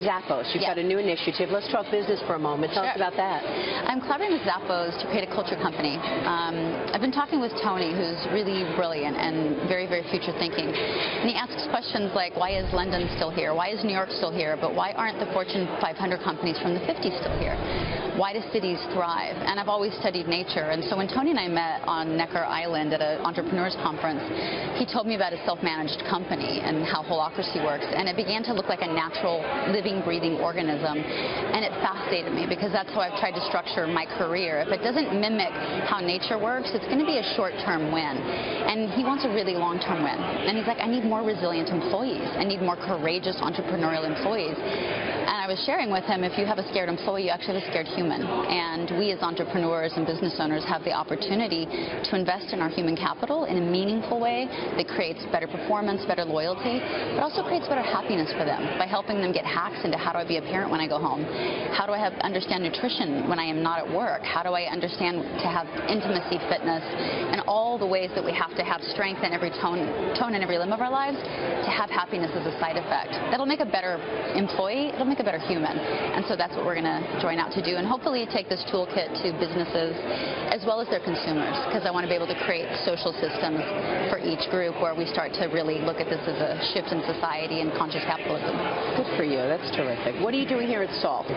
Zappos, you've got a new initiative. Let's talk business for a moment. Tell us about that. I'm collaborating with Zappos to create a culture company. I've been talking with Tony, who's really brilliant and very, very future thinking. And he asks questions like, why is London still here? Why is New York still here? But why aren't the Fortune 500 companies from the 50s still here? Why do cities thrive? And I've always studied nature. And so when Tony and I met on Necker Island at an entrepreneurs conference, he told me about a self-managed company and how holacracy works. And it began to look like a natural, living, breathing organism. And it fascinated me because that's how I've tried to structure my career. If it doesn't mimic how nature works, it's going to be a short-term win. And he wants a really long-term win. And he's like, I need more resilient employees. I need more courageous entrepreneurial employees. And I was sharing with him, if you have a scared employee, you actually have a scared human. And we as entrepreneurs and business owners have the opportunity to invest in our human capital in a meaningful way that creates better performance, better loyalty, but also creates better happiness for them by helping them get hacks into how do I be a parent when I go home? How do I understand nutrition when I am not at work? How do I understand to have intimacy, fitness, and all the ways that we have to have strength in every tone in every limb of our lives to have happiness as a side effect. That'll make a better employee. It'll make a better human. And so that's what we're going to join out to do, and hopefully take this toolkit to businesses as well as their consumers, because I want to be able to create social systems for each group where we start to really look at this as a shift in society and conscious capitalism. Good for you. That's terrific. What are you doing here at Salt?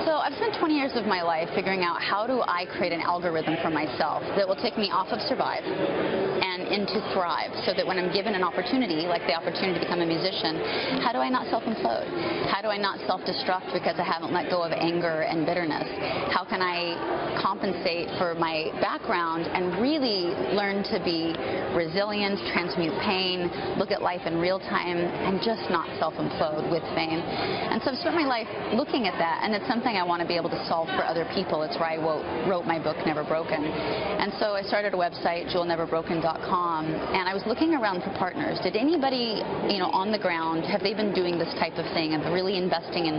So I've spent 20 years of my life figuring out how do I create an algorithm for myself that will take me off of survive and into thrive, so that when I'm given an opportunity, like the opportunity to become a musician, how do I not self-implode? How do I not self-destruct because I haven't let go of anger and bitterness? How can I compensate for my background and really learn to be resilient, transmute pain, look at life in real time, and just not self-implode with fame? And so I've spent my life looking at that, and it's something I want to be able to solve for other people. It's why I wrote my book, Never Broken. And so I started a website, jewelneverbroken.com, and I was looking around for partners. Did anybody, on the ground, have they been doing this type of thing and really investing in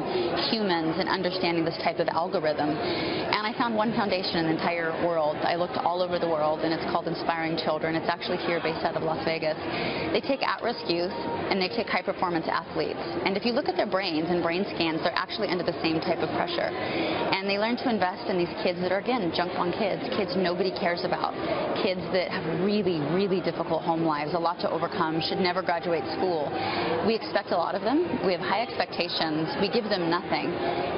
humans and understanding this type of algorithm? And I found one foundation in the entire world. I looked all over the world, and it's called Inspiring Children. It's actually here based out of Las Vegas. They take at-risk youth and they take high-performance athletes. And if you look at their brains and brain scans, they're actually under the same type of pressure. And they learn to invest in these kids that are, again, junk bond kids nobody cares about, kids that have really, really difficult home lives, a lot to overcome, should never graduate school. We expect a lot of them. We have high expectations. We give them nothing,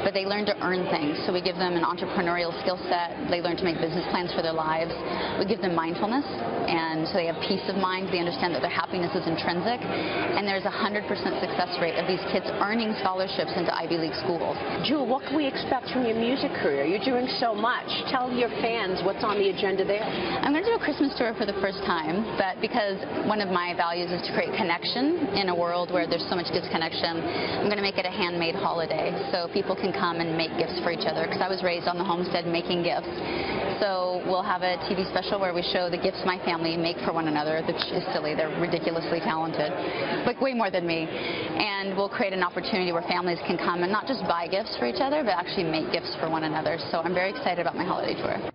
but they learn to earn things. So we give them an entrepreneurial skill set. They learn to make business plans for their lives. We give them mindfulness, and so they have peace of mind. They understand that their happiness is intrinsic, and there's a 100% success rate of these kids earning scholarships into Ivy League schools. Jewel, what can we expect from your music career? You're doing so much. Tell your fans what's on the agenda there. I'm going to do a Christmas tour for the first time, but because one of my values is to create connection in a world where there's so much disconnection, I'm going to make it a handmade holiday so people can come and make gifts for each other, because I was raised on the homestead making gifts. So we'll have a TV special where we show the gifts my family make for one another, which is silly. They're ridiculously talented, like way more than me. And we'll create an opportunity where families can come and not just buy gifts for each other, but actually make gifts for one another. So I'm very excited about my holiday tour.